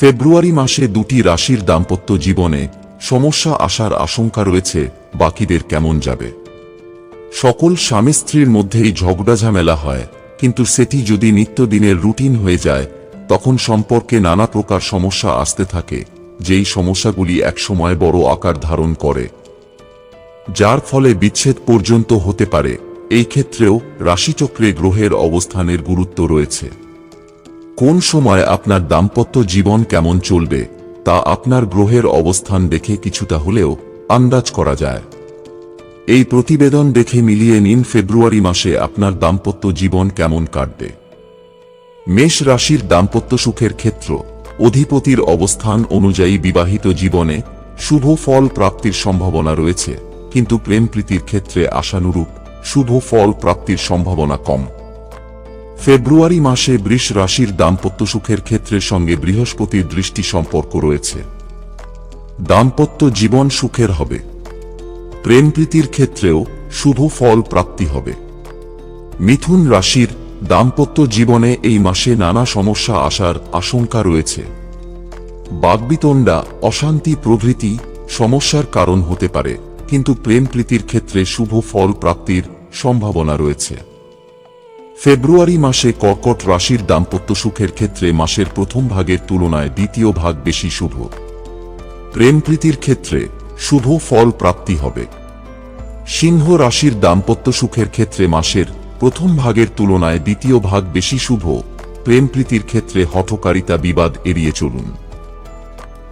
ফেব্রুয়ারি মাসে দুটি রাশির দাম্পত্য জীবনে সমস্যা আসার আশঙ্কা রয়েছে। বাকিদের কেমন যাবে? সকল স্বামী স্ত্রীর মধ্যেই ঝগড়া ঝামেলা হয়, কিন্তু সেটি যদি নিত্যদিনের রুটিন হয়ে যায় তখন সম্পর্কে নানা প্রকার সমস্যা আসতে থাকে, যেই সমস্যাগুলি একসময় বড় আকার ধারণ করে, যার ফলে বিচ্ছেদ পর্যন্ত হতে পারে। এই ক্ষেত্রেও রাশিচক্রে গ্রহের অবস্থানের গুরুত্ব রয়েছে। কোন সময় আপনার দাম্পত্য জীবন কেমন চলবে তা আপনার গ্রহের অবস্থান দেখে কিছুটা হলেও আন্দাজ করা যায়। এই প্রতিবেদন দেখে মিলিয়ে নিন ফেব্রুয়ারি মাসে আপনার দাম্পত্য জীবন কেমন কাটবে। মেষ রাশির দাম্পত্য সুখের ক্ষেত্র অধিপতির অবস্থান অনুযায়ী বিবাহিত জীবনে শুভ ফল প্রাপ্তির সম্ভাবনা রয়েছে, কিন্তু প্রেম প্রীতির ক্ষেত্রে আশানুরূপ শুভ ফল প্রাপ্তির সম্ভাবনা কম। ফেব্রুয়ারি মাসে বৃষ রাশির দাম্পত্য সুখের ক্ষেত্রের সঙ্গে বৃহস্পতির দৃষ্টি সম্পর্ক রয়েছে। দাম্পত্য জীবন সুখের হবে। প্রেম প্রীতির ক্ষেত্রেও শুভ ফল প্রাপ্তি হবে। মিথুন রাশির দাম্পত্য জীবনে এই মাসে নানা সমস্যা আসার আশঙ্কা রয়েছে। বাগবিতণ্ডা, অশান্তি প্রভৃতি সমস্যার কারণ হতে পারে, কিন্তু প্রেম প্রীতির ক্ষেত্রে শুভ ফল প্রাপ্তির সম্ভাবনা রয়েছে। ফেব্রুয়ারি মাসে কর্কট রাশির দাম্পত্য সুখের ক্ষেত্রে মাসের প্রথম ভাগের তুলনায় দ্বিতীয় ভাগ বেশি শুভ। প্রেম প্রীতির ক্ষেত্রে শুভ ফল প্রাপ্তি হবে। সিংহ রাশির দাম্পত্য সুখের ক্ষেত্রে মাসের প্রথম ভাগের তুলনায় দ্বিতীয় ভাগ বেশি শুভ। প্রেম প্রীতির ক্ষেত্রে হঠকারিতা, বিবাদ এড়িয়ে চলুন।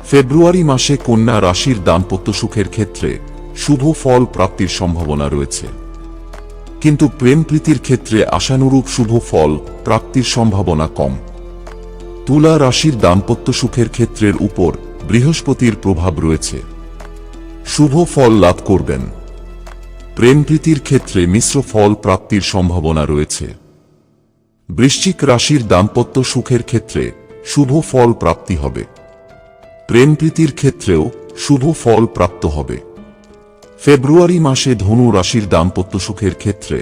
ফেব্রুয়ারি মাসে কন্যা রাশির দাম্পত্য সুখের ক্ষেত্রে শুভ ফল প্রাপ্তির সম্ভাবনা রয়েছে, কিন্তু প্রেম প্রীতির ক্ষেত্রে আশানুরূপ শুভ ফল প্রাপ্তির সম্ভাবনা কম। তুলা রাশির দাম্পত্য সুখের ক্ষেত্রের উপর বৃহস্পতির প্রভাব রয়েছে, শুভ ফল লাভ করবেন। প্রেম প্রীতির ক্ষেত্রে মিশ্র ফল প্রাপ্তির সম্ভাবনা রয়েছে। বৃশ্চিক রাশির দাম্পত্য সুখের ক্ষেত্রে শুভ ফল প্রাপ্তি হবে। প্রেম প্রীতির ক্ষেত্রেও শুভ ফল প্রাপ্ত হবে। ফেব্রুয়ারি মাসে ধনু রাশির দাম্পত্য সুখের ক্ষেত্রে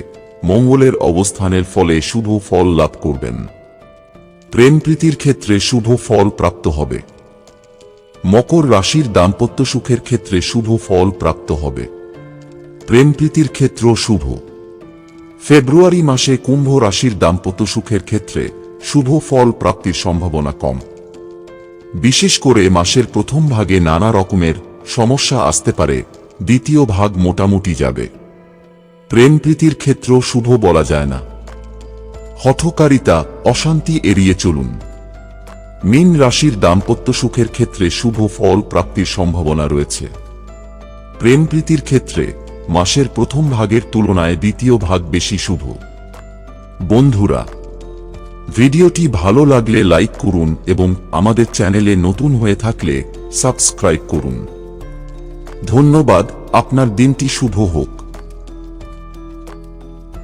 মঙ্গলের অবস্থানের ফলে শুভ ফল লাভ করবেন। প্রেম প্রীতির ক্ষেত্রে শুভ ফল প্রাপ্ত হবে। মকর রাশির দাম্পত্য সুখের ক্ষেত্রে শুভ ফল প্রাপ্ত হবে। প্রেম প্রীতির ক্ষেত্র শুভ। ফেব্রুয়ারি মাসে কুম্ভ রাশির দাম্পত্য সুখের ক্ষেত্রে শুভ ফল প্রাপ্তির সম্ভাবনা কম। বিশেষ করে মাসের প্রথম ভাগে নানা রকমের সমস্যা আসতে পারে, দ্বিতীয় ভাগ মোটামুটি যাবে। প্রেম প্রীতির ক্ষেত্র শুভ বলা যায় না। হঠকারিতা, অশান্তি এড়িয়ে চলুন। মীন রাশির দাম্পত্য সুখের ক্ষেত্রে শুভ ফল প্রাপ্তির সম্ভাবনা রয়েছে। প্রেম প্রীতির ক্ষেত্রে মাসের প্রথম ভাগের তুলনায় দ্বিতীয় ভাগ বেশি শুভ। বন্ধুরা, ভিডিওটি ভালো লাগলে লাইক করুন এবং আমাদের চ্যানেলে নতুন হয়ে থাকলে সাবস্ক্রাইব করুন। ধন্যবাদ। আপনার দিনটি শুভ হোক।